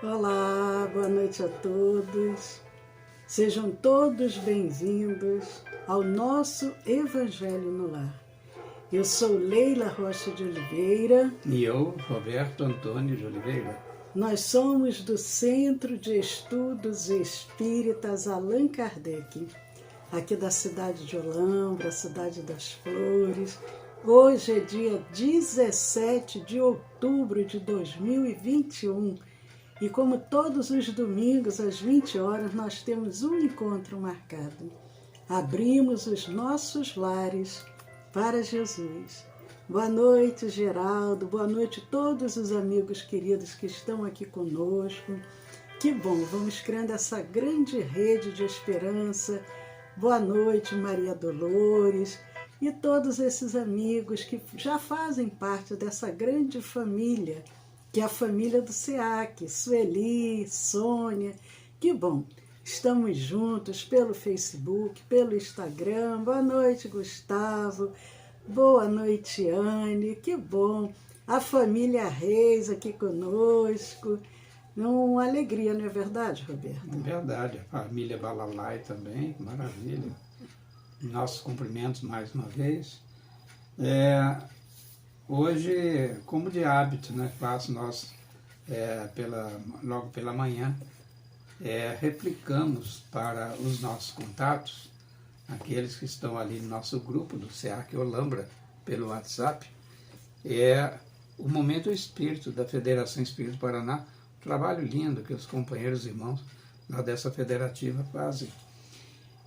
Olá, boa noite a todos. Sejam todos bem-vindos ao nosso Evangelho no Lar. Eu sou Leila Rocha de Oliveira. E eu, Roberto Antônio de Oliveira. Nós somos do Centro de Estudos Espíritas Allan Kardec, aqui da cidade de Olambra, cidade das Flores. Hoje é dia 17 de outubro de 2021 e como todos os domingos às 20 horas nós temos um encontro marcado. Abrimos os nossos lares para Jesus. Boa noite, Geraldo. Boa noite a todos os amigos queridos que estão aqui conosco. Que bom, vamos criando essa grande rede de esperança. Boa noite, Maria Dolores e todos esses amigos que já fazem parte dessa grande família, que é a família do SEAC, Sueli, Sônia. Que bom, estamos juntos pelo Facebook, pelo Instagram. Boa noite, Gustavo. Boa noite, Anne. Que bom. A família Reis aqui conosco. Uma alegria, não é verdade, Roberto? É verdade. A família Balalai também, maravilha. Nossos cumprimentos mais uma vez. Hoje, como de hábito, né, faço nós, logo pela manhã, replicamos para os nossos contatos, aqueles que estão ali no nosso grupo do SEAC Olambra, pelo WhatsApp, o Momento Espírito da Federação Espírito Paraná, um trabalho lindo que os companheiros e irmãos lá dessa federativa fazem.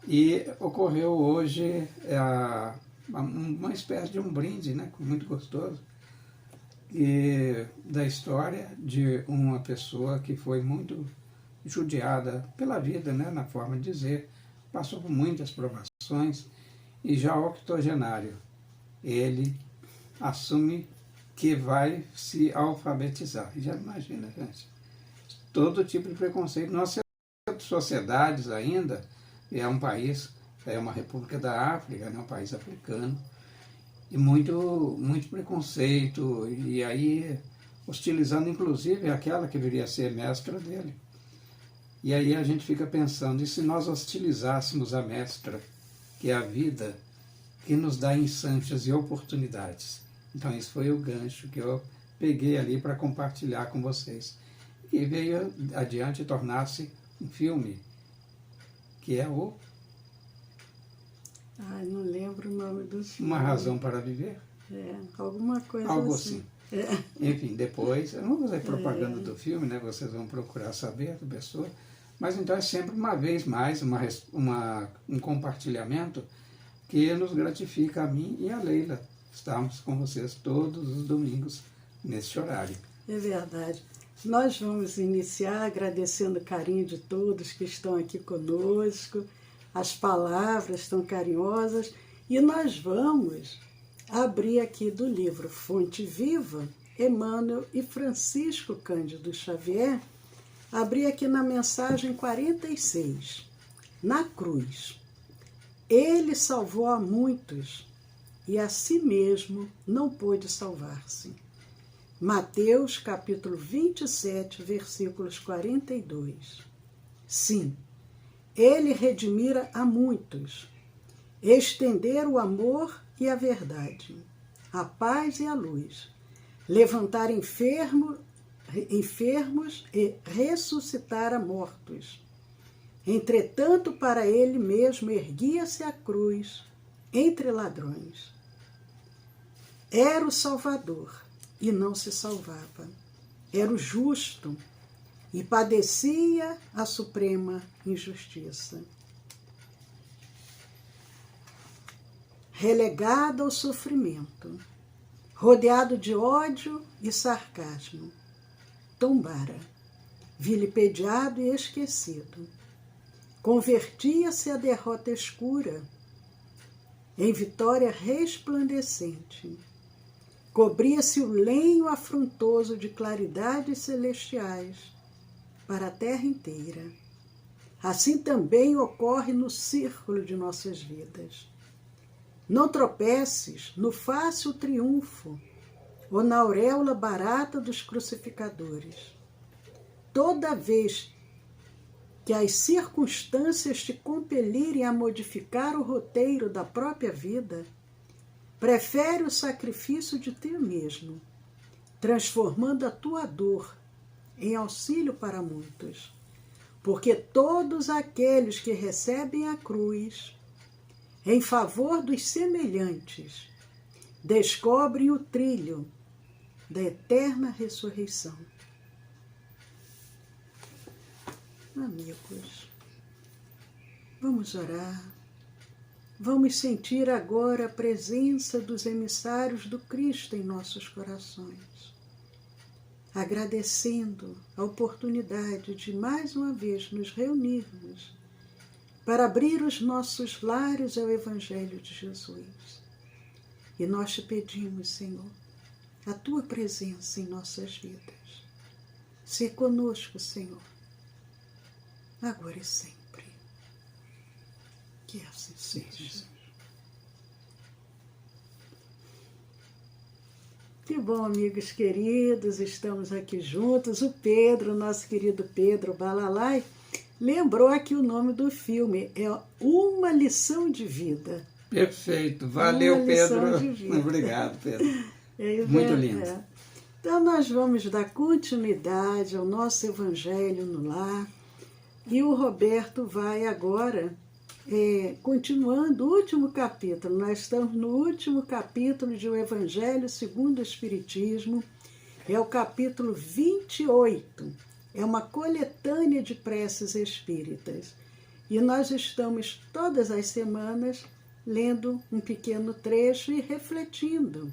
E ocorreu hoje uma espécie de um brinde, né, muito gostoso, da história de uma pessoa que foi muito judiada pela vida, né, na forma de dizer, passou por muitas provações e já octogenário, ele assume que vai se alfabetizar. Já imagina, gente, todo tipo de preconceito. Nossas sociedades ainda, é um país, é uma república da África, né, um país africano, e muito preconceito, e aí hostilizando inclusive aquela que viria a ser mestra dele. E aí a gente fica pensando, e se nós hostilizássemos a mestra, que é a vida, que nos dá ensanches e oportunidades? Então esse foi o gancho que eu peguei ali para compartilhar com vocês. E veio adiante tornar-se um filme, que é o... Ai, não lembro o nome do filme. Uma Razão para Viver? Alguma coisa algo assim. Enfim, depois, eu não vou fazer propaganda do filme, né? Vocês vão procurar saber da pessoa, mas então é sempre uma vez mais um compartilhamento que nos gratifica a mim e a Leila. Estamos com vocês todos os domingos nesse horário. É verdade. Nós vamos iniciar agradecendo o carinho de todos que estão aqui conosco, as palavras tão carinhosas, e nós vamos abrir aqui do livro Fonte Viva, Emmanuel e Francisco Cândido Xavier, abrir aqui na mensagem 46, na cruz. Ele salvou a muitos e a si mesmo não pôde salvar-se. Mateus, capítulo 27, versículos 42. Sim, ele redimira a muitos, estender o amor e a verdade, a paz e a luz, levantar enfermos e ressuscitar a mortos. Entretanto, para ele mesmo erguia-se a cruz entre ladrões. Era o Salvador e não se salvava. Era o justo e padecia a suprema injustiça. Relegado ao sofrimento, rodeado de ódio e sarcasmo, tombara, vilipendiado e esquecido. Convertia-se a derrota escura em vitória resplandecente. Cobria-se o lenho afrontoso de claridades celestiais para a terra inteira. Assim também ocorre no círculo de nossas vidas. Não tropeces no fácil triunfo ou na auréola barata dos crucificadores. toda vez que as circunstâncias te compelirem a modificar o roteiro da própria vida, prefere o sacrifício de ti mesmo, transformando a tua dor em auxílio para muitos. Porque todos aqueles que recebem a cruz em favor dos semelhantes descobrem o trilho da eterna ressurreição. Amigos, vamos orar. Vamos sentir agora a presença dos emissários do Cristo em nossos corações, agradecendo a oportunidade de mais uma vez nos reunirmos para abrir os nossos lares ao Evangelho de Jesus. E nós te pedimos, Senhor, a tua presença em nossas vidas. Ser conosco, Senhor, agora e sempre. Que assim seja. Que bom, amigos queridos, estamos aqui juntos. O Pedro, nosso querido Pedro Balalai, lembrou aqui o nome do filme, é Uma Lição de Vida. Perfeito, valeu, Pedro. Obrigado, Pedro. Muito lindo. Então, nós vamos dar continuidade ao nosso Evangelho no Lar. E o Roberto vai agora, continuando o último capítulo. Nós estamos no último capítulo de O Evangelho segundo o Espiritismo. É o capítulo 28. É uma coletânea de preces espíritas. E nós estamos todas as semanas lendo um pequeno trecho e refletindo.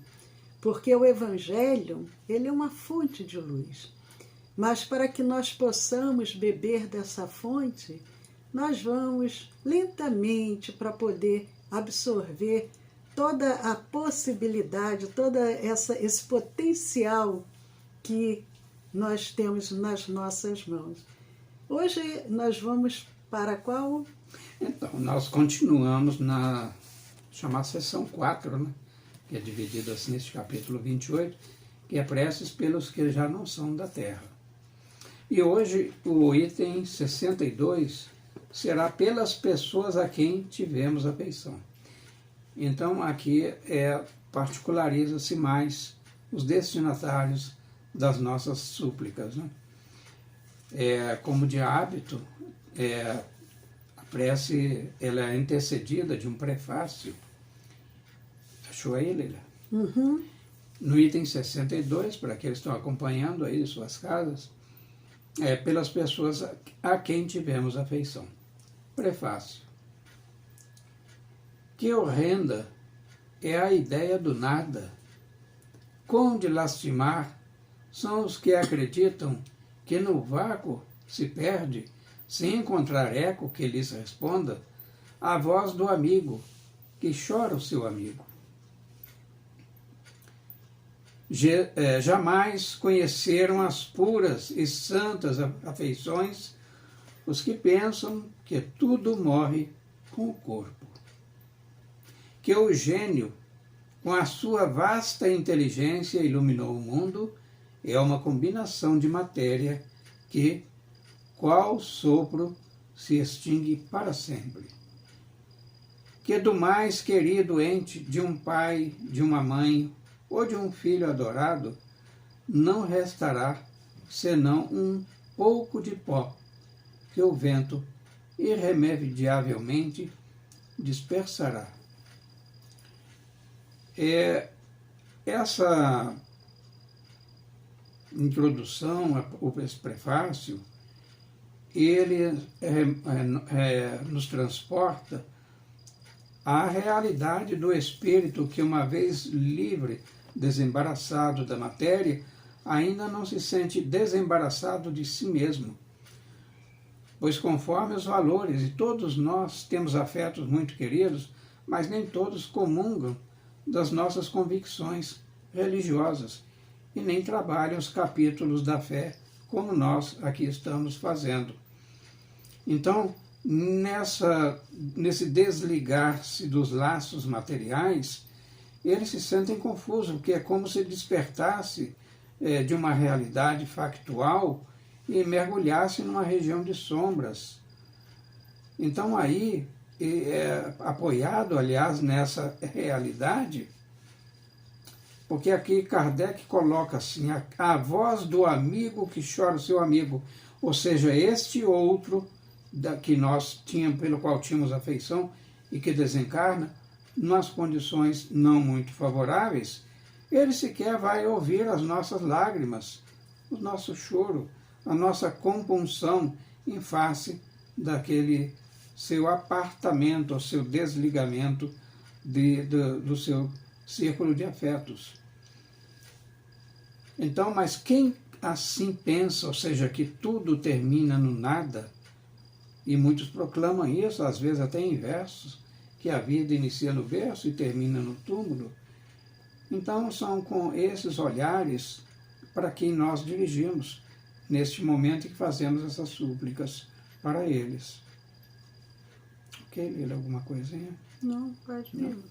Porque o Evangelho, ele é uma fonte de luz. Mas para que nós possamos beber dessa fonte, nós vamos lentamente para poder absorver toda a possibilidade, esse potencial que nós temos nas nossas mãos. Hoje nós vamos para qual? Então, nós continuamos na chamada seção 4, né? Que é dividida assim nesse capítulo 28, que é preces pelos que já não são da terra. E hoje o item 62 será pelas pessoas a quem tivemos afeição. Então aqui particulariza-se mais os destinatários das nossas súplicas, né? Como de hábito, a prece ela é antecedida de um prefácio. Achou aí, Leila? Uhum. No item 62, para aqueles que estão acompanhando aí de suas casas, pelas pessoas a quem tivemos afeição. Prefácio. Que horrenda é a ideia do nada. Quão de lastimar são os que acreditam que no vácuo se perde, sem encontrar eco que lhes responda, a voz do amigo, que chora o seu amigo. Jamais conheceram as puras e santas afeições os que pensam que tudo morre com o corpo. Que o gênio, com a sua vasta inteligência, iluminou o mundo, é uma combinação de matéria que, qual sopro, se extingue para sempre. Que do mais querido ente de um pai, de uma mãe ou de um filho adorado, não restará senão um pouco de pó que o vento irremediavelmente dispersará. Essa introdução, esse prefácio, ele nos transporta à realidade do espírito que, uma vez livre, desembaraçado da matéria, ainda não se sente desembaraçado de si mesmo. Pois conforme os valores, e todos nós temos afetos muito queridos, mas nem todos comungam das nossas convicções religiosas e nem trabalham os capítulos da fé como nós aqui estamos fazendo. Então, nesse desligar-se dos laços materiais, eles se sentem confusos, porque é como se despertasse de uma realidade factual e mergulhasse numa região de sombras. Então aí, apoiado, aliás, nessa realidade, porque aqui Kardec coloca assim, a voz do amigo que chora o seu amigo, ou seja, este outro que nós tínhamos, pelo qual tínhamos afeição e que desencarna, nas condições não muito favoráveis, ele sequer vai ouvir as nossas lágrimas, o nosso choro, a nossa compunção em face daquele seu apartamento, o seu desligamento do seu círculo de afetos. Então, mas quem assim pensa, ou seja, que tudo termina no nada, e muitos proclamam isso, às vezes até em versos, que a vida inicia no berço e termina no túmulo. Então são com esses olhares para quem nós dirigimos neste momento em que fazemos essas súplicas para eles. Ok, Lila, alguma coisinha? Não, pode vir. Não?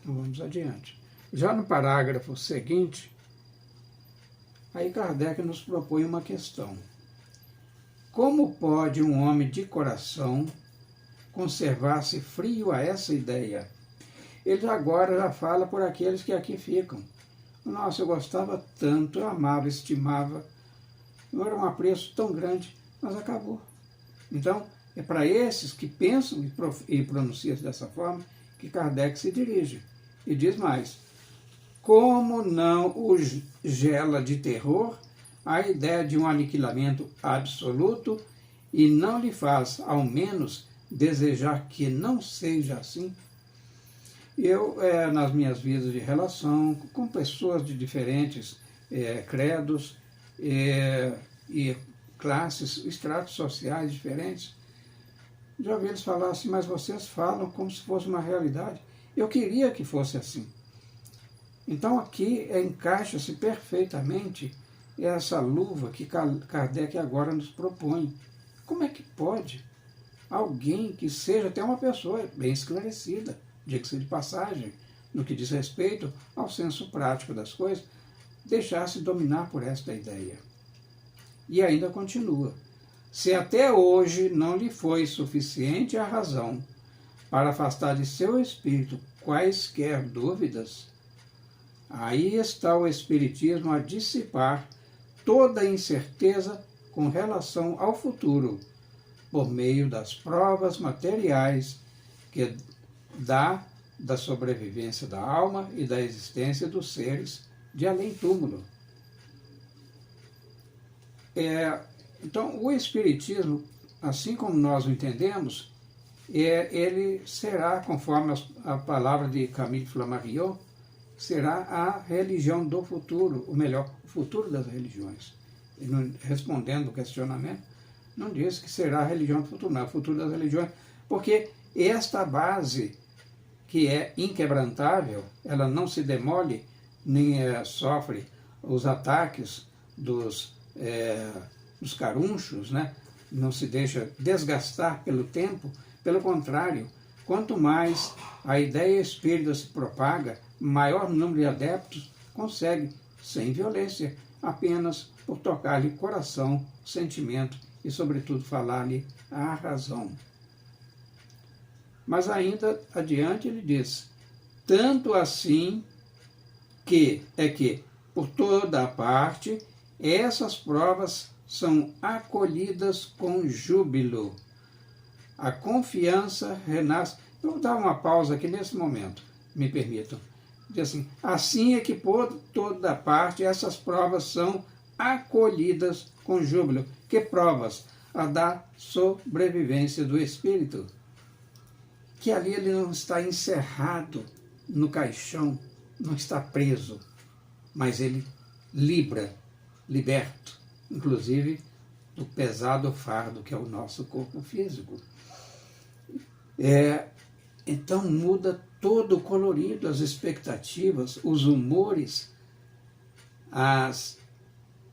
Então vamos adiante. Já no parágrafo seguinte, aí Kardec nos propõe uma questão. Como pode um homem de coração conservar-se frio a essa ideia? Ele agora já fala por aqueles que aqui ficam. Nossa, eu gostava tanto, eu amava, estimava, não era um apreço tão grande, mas acabou. Então, é para esses que pensam e pronunciam dessa forma que Kardec se dirige. E diz mais, como não os gela de terror a ideia de um aniquilamento absoluto e não lhe faz, ao menos, desejar que não seja assim? Eu, nas minhas vidas de relação com pessoas de diferentes credos e classes, estratos sociais diferentes, já ouvi eles falar assim, mas vocês falam como se fosse uma realidade. Eu queria que fosse assim. Então aqui encaixa-se perfeitamente essa luva que Kardec agora nos propõe. Como é que pode alguém que seja até uma pessoa bem esclarecida, diga-se de passagem, no que diz respeito ao senso prático das coisas, deixar-se dominar por esta ideia? E ainda continua. Se até hoje não lhe foi suficiente a razão para afastar de seu espírito quaisquer dúvidas, aí está o Espiritismo a dissipar toda a incerteza com relação ao futuro, por meio das provas materiais que dá da sobrevivência da alma e da existência dos seres de além-túmulo. Então, o Espiritismo, assim como nós o entendemos, ele será, conforme a palavra de Camille Flammarion, será a religião do futuro, ou melhor, o futuro das religiões. Ele, respondendo o questionamento, não diz que será a religião do futuro, não, é o futuro das religiões, porque esta base, que é inquebrantável, ela não se demole, nem sofre os ataques dos carunchos, né? Não se deixa desgastar pelo tempo, pelo contrário, quanto mais a ideia espírita se propaga, maior número de adeptos consegue, sem violência, apenas por tocar-lhe coração, sentimento e, sobretudo, falar-lhe a razão. Mas ainda adiante ele diz, tanto assim que, por toda a parte, essas provas são acolhidas com júbilo. A confiança renasce. Eu vou dar uma pausa aqui nesse momento, me permitam. Diz assim é que por toda parte essas provas são acolhidas com júbilo. Que provas? A da sobrevivência do espírito. Que ali ele não está encerrado no caixão, não está preso, mas ele liberto, inclusive do pesado fardo que é o nosso corpo físico. Então muda todo o colorido, as expectativas, os humores, as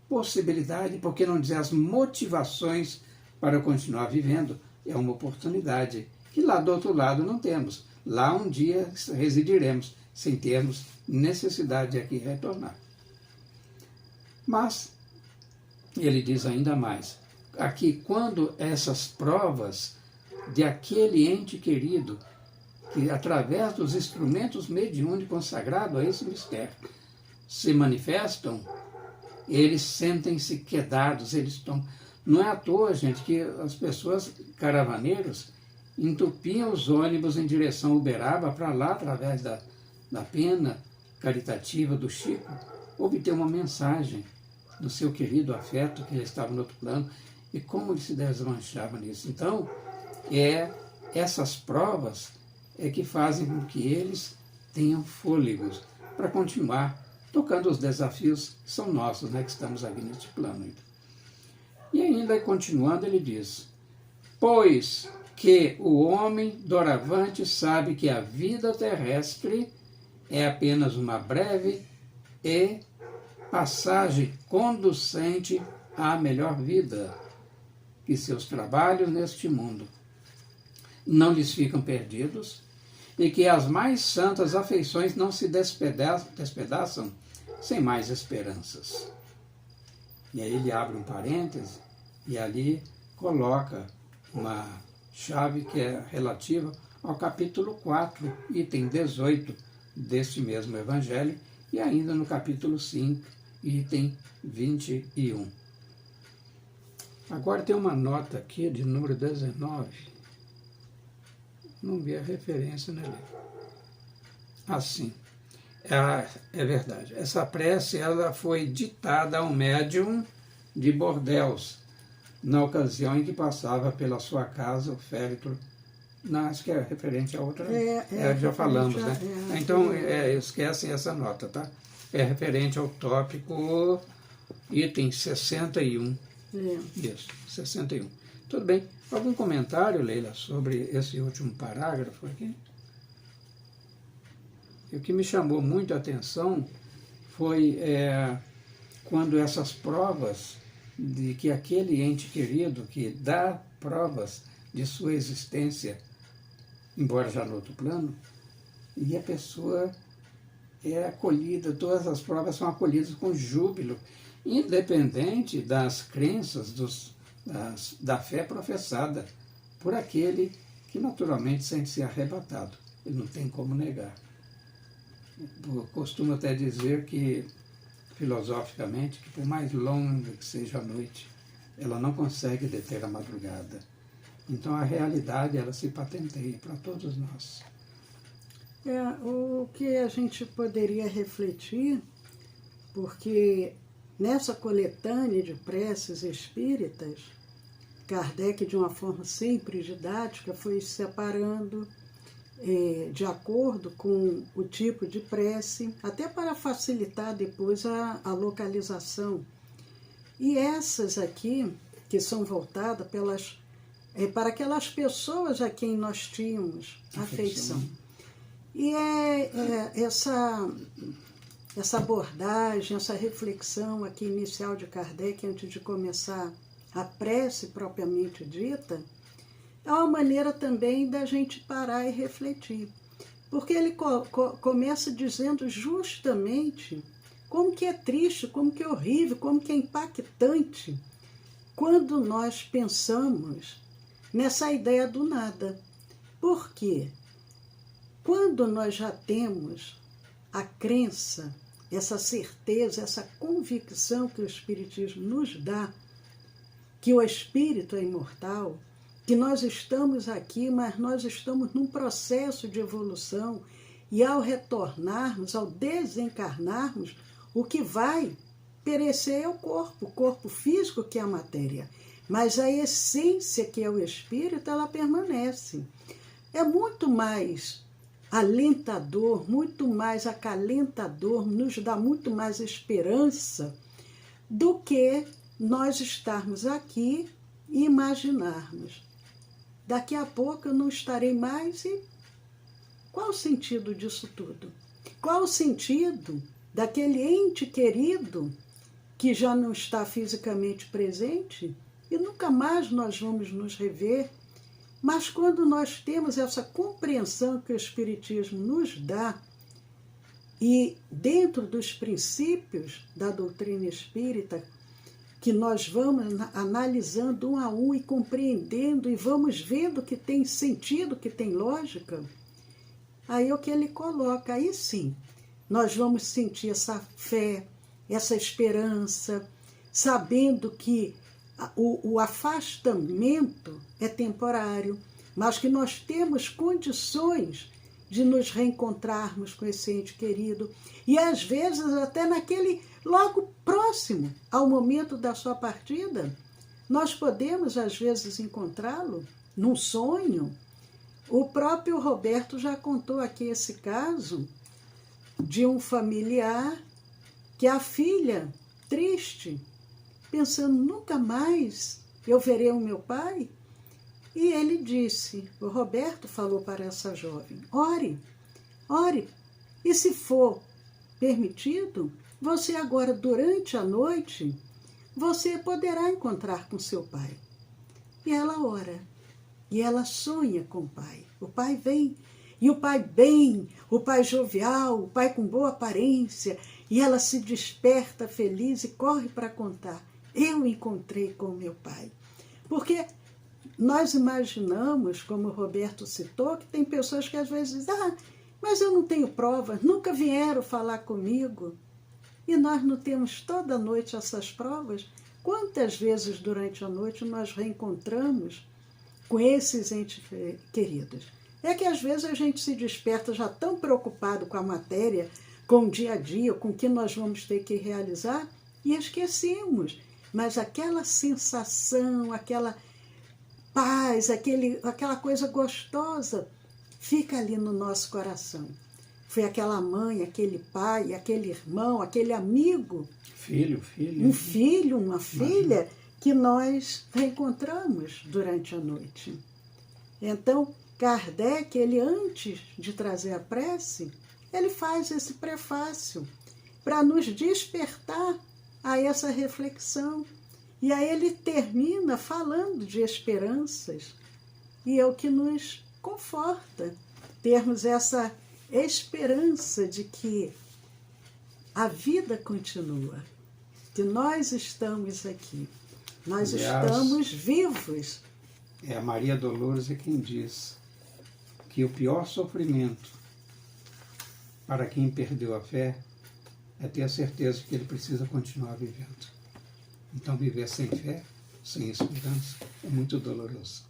possibilidades, por que não dizer as motivações para continuar vivendo. É uma oportunidade que lá do outro lado não temos. Lá um dia residiremos, sem termos necessidade de aqui retornar. Mas ele diz ainda mais, aqui, quando essas provas de aquele ente querido, que através dos instrumentos mediúnicos consagrados a esse mistério, se manifestam, eles sentem-se quedados, eles estão... Não é à toa, gente, que as pessoas, caravaneiros, entupiam os ônibus em direção a Uberaba para lá, através da pena caritativa do Chico, obter uma mensagem do seu querido afeto que já estava no outro plano, e como ele se desmanchava nisso. Então, essas provas é que fazem com que eles tenham fôlegos para continuar tocando os desafios que são nossos, né, que estamos aqui neste plano. E ainda continuando, ele diz, pois que o homem doravante sabe que a vida terrestre é apenas uma breve e passagem conducente à melhor vida, que seus trabalhos neste mundo não lhes ficam perdidos e que as mais santas afeições não se despedaçam sem mais esperanças. E aí ele abre um parêntese e ali coloca uma chave que é relativa ao capítulo 4, item 18 deste mesmo Evangelho, e ainda no capítulo 5, item 21. Agora tem uma nota aqui de número 19. Não vi a referência nele. Assim, é verdade. Essa prece ela foi ditada ao médium de Bordeaux, na ocasião em que passava pela sua casa o féretro. Não, acho que é referente a outra. Já falamos, né? Então, esquecem essa nota, tá? É referente ao tópico item 61. Isso, 61. Tudo bem. Algum comentário, Leila, sobre esse último parágrafo aqui? E o que me chamou muito a atenção foi quando essas provas de que aquele ente querido que dá provas de sua existência, embora já no outro plano, e a pessoa é acolhida, todas as provas são acolhidas com júbilo, independente das crenças, da fé professada por aquele que naturalmente sente-se arrebatado. Ele não tem como negar. Eu costumo até dizer que, filosoficamente, que por mais longa que seja a noite, ela não consegue deter a madrugada. Então a realidade ela se patenteia para todos nós. O que a gente poderia refletir, porque nessa coletânea de preces espíritas, Kardec, de uma forma sempre didática, foi separando de acordo com o tipo de prece, até para facilitar depois a localização. E essas aqui, que são voltadas para aquelas pessoas a quem nós tínhamos afeição. E essa abordagem, essa reflexão aqui inicial de Kardec, antes de começar a prece propriamente dita, é uma maneira também da gente parar e refletir. Porque ele começa dizendo justamente como que é triste, como que é horrível, como que é impactante quando nós pensamos nessa ideia do nada. Por quê? Quando nós já temos a crença, essa certeza, essa convicção que o Espiritismo nos dá, que o Espírito é imortal, que nós estamos aqui, mas nós estamos num processo de evolução, e ao retornarmos, ao desencarnarmos, o que vai perecer é o corpo físico, que é a matéria, mas a essência, que é o Espírito, ela permanece. É muito mais alentador, muito mais acalentador, nos dá muito mais esperança do que nós estarmos aqui e imaginarmos. Daqui a pouco eu não estarei mais e qual o sentido disso tudo? Qual o sentido daquele ente querido que já não está fisicamente presente e nunca mais nós vamos nos rever? Mas quando nós temos essa compreensão que o Espiritismo nos dá, e dentro dos princípios da doutrina espírita, que nós vamos analisando um a um e compreendendo e vamos vendo que tem sentido, que tem lógica, aí é o que ele coloca, aí sim, nós vamos sentir essa fé, essa esperança, sabendo que o afastamento é temporário, mas que nós temos condições de nos reencontrarmos com esse ente querido, e às vezes até naquele logo próximo ao momento da sua partida, nós podemos às vezes encontrá-lo num sonho. O próprio Roberto já contou aqui esse caso de um familiar que a filha, triste, pensando, nunca mais eu verei o meu pai. E ele disse, o Roberto falou para essa jovem, ore, ore, e se for permitido, você agora, durante a noite, você poderá encontrar com seu pai. E ela ora, e ela sonha com o pai vem, e o pai bem, o pai jovial, o pai com boa aparência, e ela se desperta feliz e corre para contar, eu encontrei com o meu pai. Porque nós imaginamos, como o Roberto citou, que tem pessoas que às vezes dizem, mas eu não tenho provas, nunca vieram falar comigo. E nós não temos toda noite essas provas? Quantas vezes durante a noite nós reencontramos com esses entes queridos? É que às vezes a gente se desperta já tão preocupado com a matéria, com o dia a dia, com o que nós vamos ter que realizar, e esquecemos. Mas aquela sensação, aquela paz, aquela coisa gostosa, fica ali no nosso coração. Foi aquela mãe, aquele pai, aquele irmão, aquele amigo. Filho. Um filho, uma filha, que nós reencontramos durante a noite. Então, Kardec, ele antes de trazer a prece, ele faz esse prefácio para nos despertar a essa reflexão. E aí ele termina falando de esperanças, e é o que nos conforta, termos essa esperança de que a vida continua, que nós estamos aqui, nós estamos vivos. A Maria Dolores é quem diz que o pior sofrimento para quem perdeu a fé é ter a certeza que ele precisa continuar vivendo. Então, viver sem fé, sem esperança, é muito doloroso.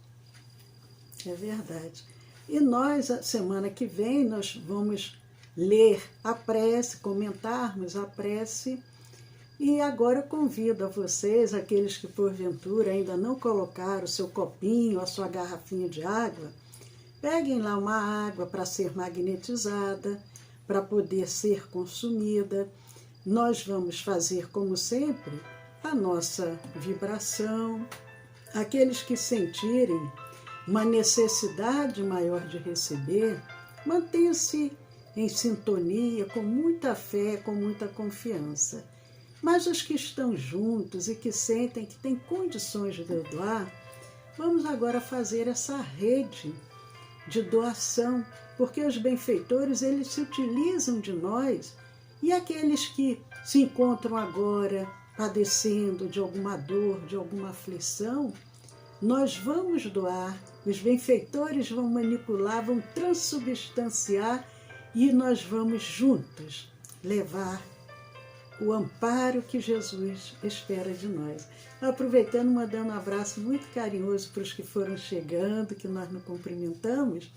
É verdade. E nós, a semana que vem, nós vamos ler a prece, comentarmos a prece. E agora eu convido a vocês, aqueles que porventura ainda não colocaram o seu copinho, a sua garrafinha de água, peguem lá uma água para ser magnetizada, para poder ser consumida. Nós vamos fazer, como sempre, a nossa vibração. Aqueles que sentirem uma necessidade maior de receber, mantenham-se em sintonia, com muita fé, com muita confiança. Mas os que estão juntos e que sentem que têm condições de doar, vamos agora fazer essa rede de doação, porque os benfeitores, eles se utilizam de nós, e aqueles que se encontram agora padecendo de alguma dor, de alguma aflição, nós vamos doar, os benfeitores vão manipular, vão transubstanciar, e nós vamos juntos levar o amparo que Jesus espera de nós. Aproveitando, mandando um abraço muito carinhoso para os que foram chegando, que nós não cumprimentamos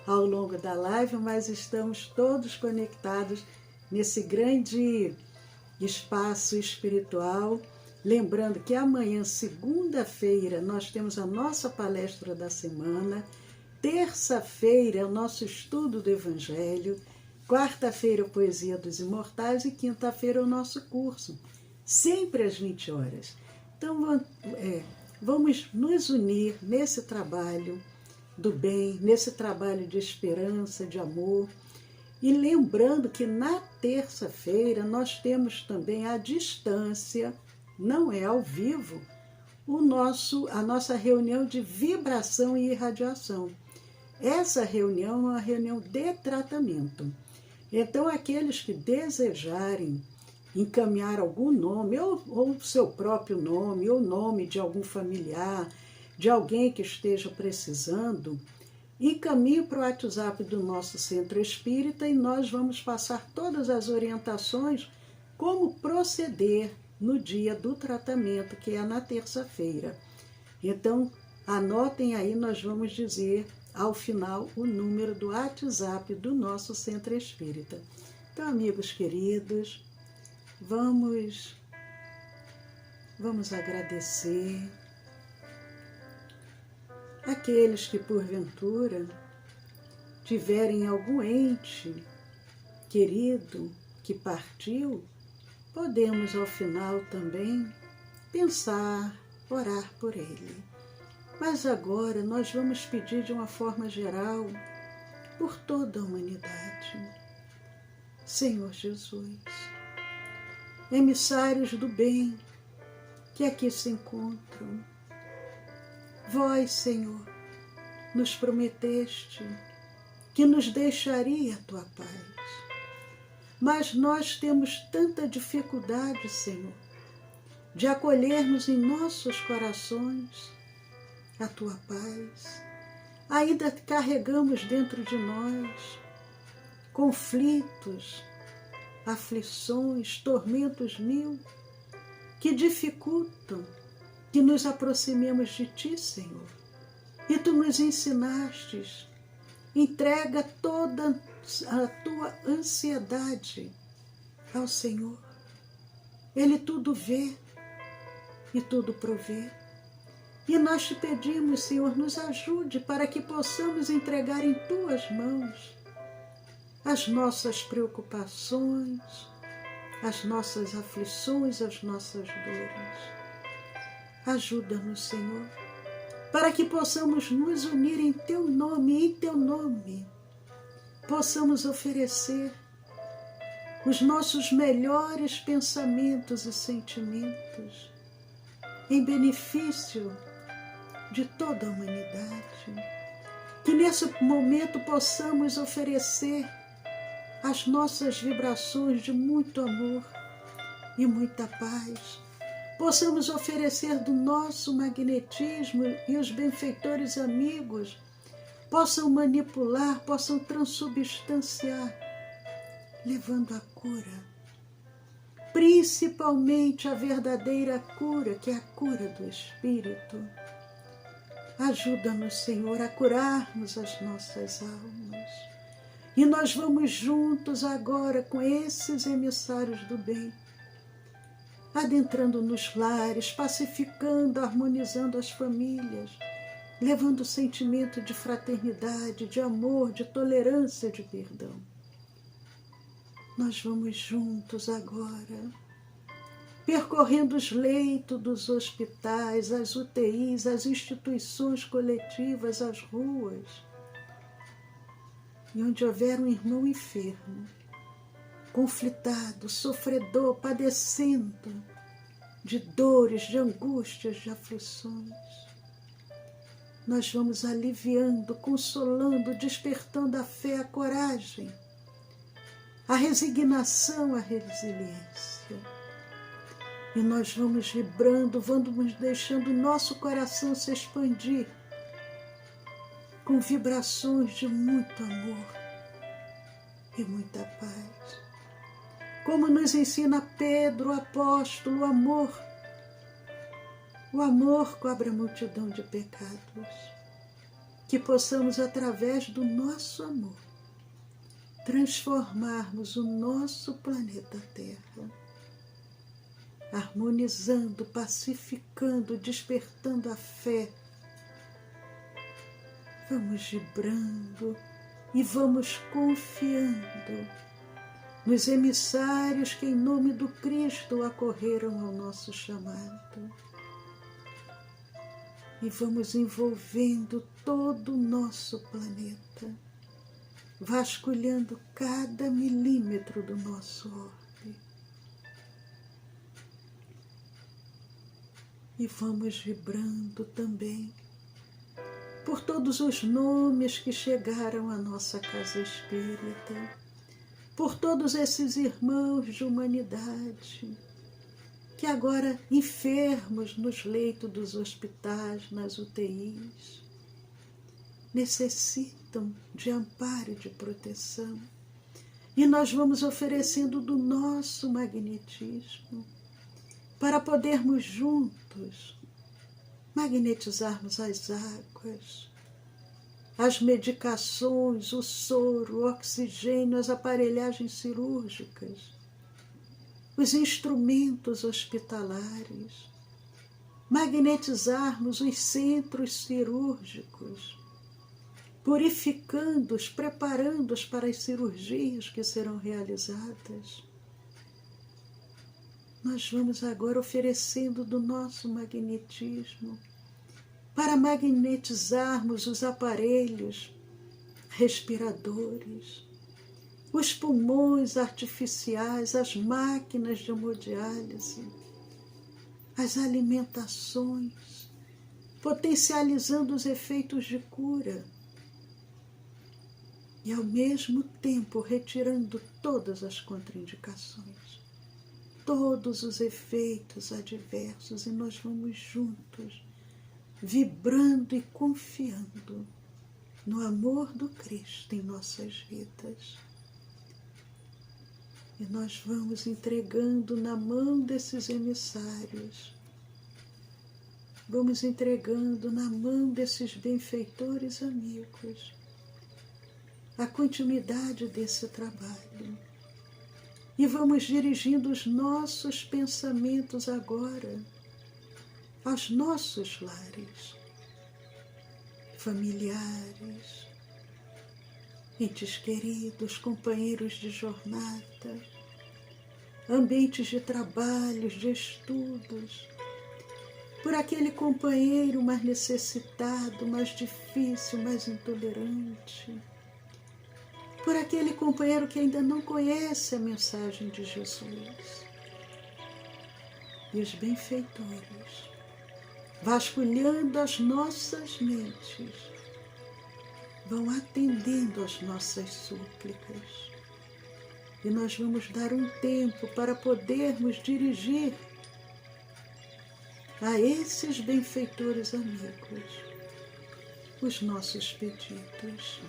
ao longo da live, mas estamos todos conectados nesse grande espaço espiritual. Lembrando que amanhã, segunda-feira, nós temos a nossa palestra da semana, terça-feira é o nosso estudo do Evangelho, quarta-feira a Poesia dos Imortais e quinta-feira o nosso curso, sempre às 20 horas. Então, vamos nos unir nesse trabalho do bem, nesse trabalho de esperança, de amor. E lembrando que na terça-feira nós temos também à distância, não é ao vivo, a nossa reunião de vibração e irradiação. Essa reunião é uma reunião de tratamento. Então, aqueles que desejarem encaminhar algum nome, ou o seu próprio nome, ou o nome de algum familiar, de alguém que esteja precisando, encaminhe para o WhatsApp do nosso Centro Espírita e nós vamos passar todas as orientações como proceder no dia do tratamento, que é na terça-feira. Então, anotem aí, nós vamos dizer ao final o número do WhatsApp do nosso Centro Espírita. Então, amigos queridos, vamos agradecer aqueles que porventura tiverem algum ente querido que partiu. Podemos ao final também pensar, orar por ele. Mas agora nós vamos pedir de uma forma geral por toda a humanidade. Senhor Jesus, emissários do bem que aqui se encontram, vós, Senhor, nos prometeste que nos deixaria a tua paz. Mas nós temos tanta dificuldade, Senhor, de acolhermos em nossos corações a tua paz. Ainda carregamos dentro de nós conflitos, aflições, tormentos mil, que dificultam que nos aproximemos de ti, Senhor. E tu nos ensinastes, entrega toda a tua ansiedade ao Senhor. Ele tudo vê e tudo provê. E nós te pedimos, Senhor, nos ajude para que possamos entregar em tuas mãos as nossas preocupações, as nossas aflições, as nossas dores. Ajuda-nos, Senhor, para que possamos nos unir em teu nome, e em teu nome possamos oferecer os nossos melhores pensamentos e sentimentos em benefício de toda a humanidade. Que nesse momento possamos oferecer as nossas vibrações de muito amor e muita paz. Possamos oferecer do nosso magnetismo e os benfeitores amigos possam manipular, possam transubstanciar, levando a cura, principalmente a verdadeira cura, que é a cura do Espírito. Ajuda-nos, Senhor, a curarmos as nossas almas. E nós vamos juntos agora com esses emissários do bem, adentrando nos lares, pacificando, harmonizando as famílias, levando o sentimento de fraternidade, de amor, de tolerância, de perdão. Nós vamos juntos agora, percorrendo os leitos dos hospitais, as UTIs, as instituições coletivas, as ruas, e onde houver um irmão enfermo, conflitado, sofredor, padecendo de dores, de angústias, de aflições. Nós vamos aliviando, consolando, despertando a fé, a coragem, a resignação, a resiliência. E nós vamos vibrando, vamos deixando o nosso coração se expandir com vibrações de muito amor e muita paz. Como nos ensina Pedro, o apóstolo, o amor cobre a multidão de pecados. Que possamos, através do nosso amor, transformarmos o nosso planeta Terra, harmonizando, pacificando, despertando a fé. Vamos vibrando e vamos confiando nos emissários que, em nome do Cristo, acorreram ao nosso chamado. E vamos envolvendo todo o nosso planeta, vasculhando cada milímetro do nosso orbe. E vamos vibrando também por todos os nomes que chegaram à nossa casa espírita, por todos esses irmãos de humanidade que agora enfermos nos leitos dos hospitais, nas UTIs, necessitam de amparo e de proteção. E nós vamos oferecendo do nosso magnetismo para podermos juntos magnetizarmos as águas, as medicações, o soro, o oxigênio, as aparelhagens cirúrgicas, os instrumentos hospitalares, magnetizarmos os centros cirúrgicos, purificando-os, preparando-os para as cirurgias que serão realizadas. Nós vamos agora oferecendo do nosso magnetismo para magnetizarmos os aparelhos respiradores, os pulmões artificiais, as máquinas de hemodiálise, as alimentações, potencializando os efeitos de cura e, ao mesmo tempo, retirando todas as contraindicações, todos os efeitos adversos, e nós vamos juntos, vibrando e confiando no amor do Cristo em nossas vidas. E nós vamos entregando na mão desses emissários, vamos entregando na mão desses benfeitores amigos a continuidade desse trabalho. E vamos dirigindo os nossos pensamentos agora aos nossos lares, familiares, entes queridos, companheiros de jornada, ambientes de trabalhos, de estudos, por aquele companheiro mais necessitado, mais difícil, mais intolerante, por aquele companheiro que ainda não conhece a mensagem de Jesus. E os benfeitores, vasculhando as nossas mentes, vão atendendo às nossas súplicas. E nós vamos dar um tempo para podermos dirigir a esses benfeitores amigos os nossos pedidos.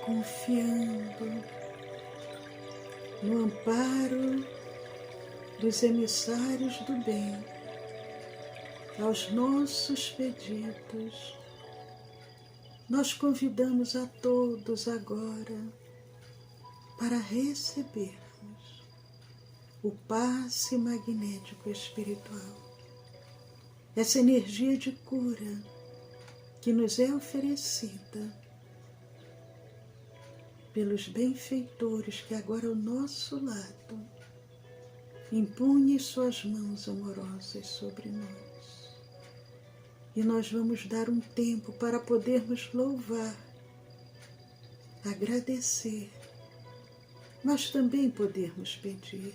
Confiando no amparo dos emissários do bem, aos nossos pedidos, nós convidamos a todos agora para recebermos o passe magnético espiritual, essa energia de cura que nos é oferecida pelos benfeitores que agora ao nosso lado impunhem suas mãos amorosas sobre nós. E nós vamos dar um tempo para podermos louvar, agradecer, mas também podermos pedir.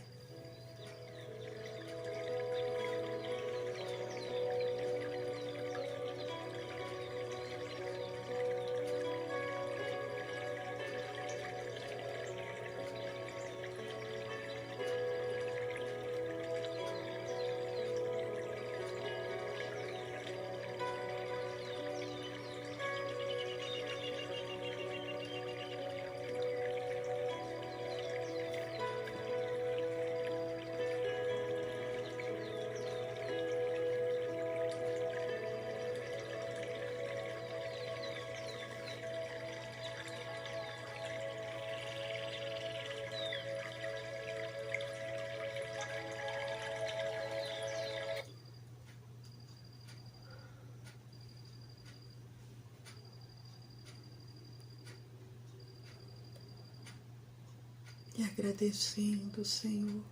E agradecendo, Senhor,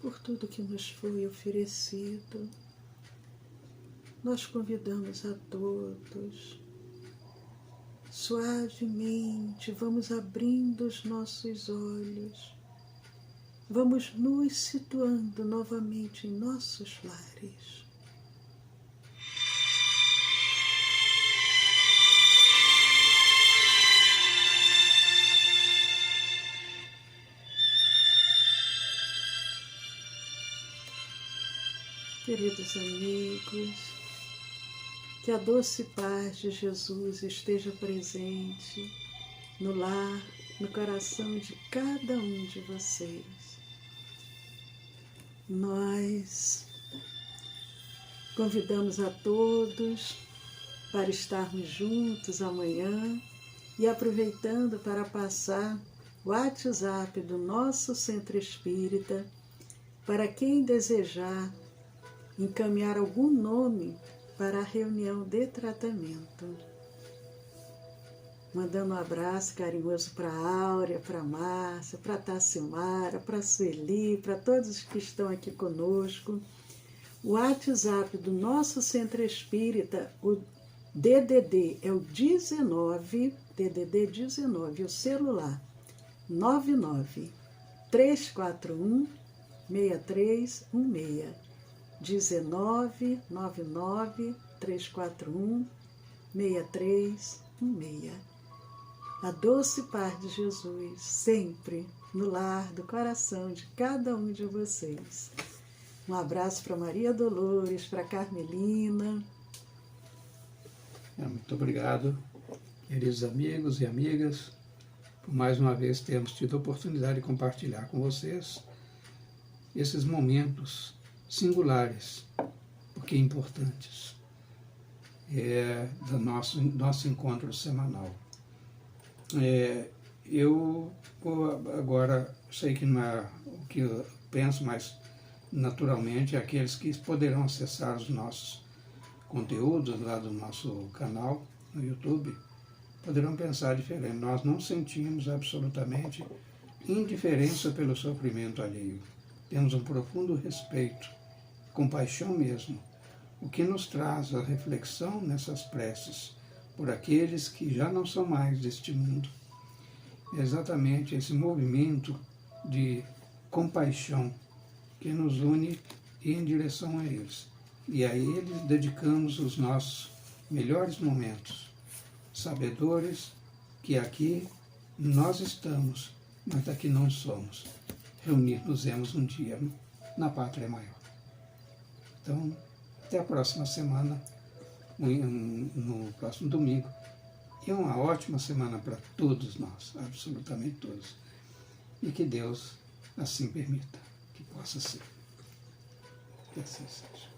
por tudo que nos foi oferecido, nós convidamos a todos, suavemente, vamos abrindo os nossos olhos, vamos nos situando novamente em nossos lares. Queridos amigos, que a doce paz de Jesus esteja presente no lar, no coração de cada um de vocês. Nós convidamos a todos para estarmos juntos amanhã e aproveitando para passar o WhatsApp do nosso Centro Espírita para quem desejar encaminhar algum nome para a reunião de tratamento. Mandando um abraço carinhoso para a Áurea, para a Márcia, para a Tassimara, para a Sueli, para todos que estão aqui conosco. O WhatsApp do nosso Centro Espírita, o DDD é o 19, DDD 19, o celular 99 341 6316. 19 99 341 6316. A doce paz de Jesus sempre no lar do coração de cada um de vocês. Um abraço para Maria Dolores, para Carmelina. Muito obrigado, queridos amigos e amigas, por mais uma vez termos tido a oportunidade de compartilhar com vocês esses momentos singulares, porque importantes, do nosso encontro semanal. Eu agora sei que não é o que eu penso, mas naturalmente aqueles que poderão acessar os nossos conteúdos lá do nosso canal no YouTube poderão pensar diferente. Nós não sentimos absolutamente indiferença pelo sofrimento alheio. Temos um profundo respeito, compaixão mesmo, o que nos traz a reflexão nessas preces por aqueles que já não são mais deste mundo. É exatamente esse movimento de compaixão que nos une em direção a eles. E a eles dedicamos os nossos melhores momentos, sabedores que aqui nós estamos, mas daqui não somos. Reunir-nos-emos um dia na pátria maior. Então, até a próxima semana, no próximo domingo. E uma ótima semana para todos nós, absolutamente todos. E que Deus assim permita que possa ser. Que assim seja.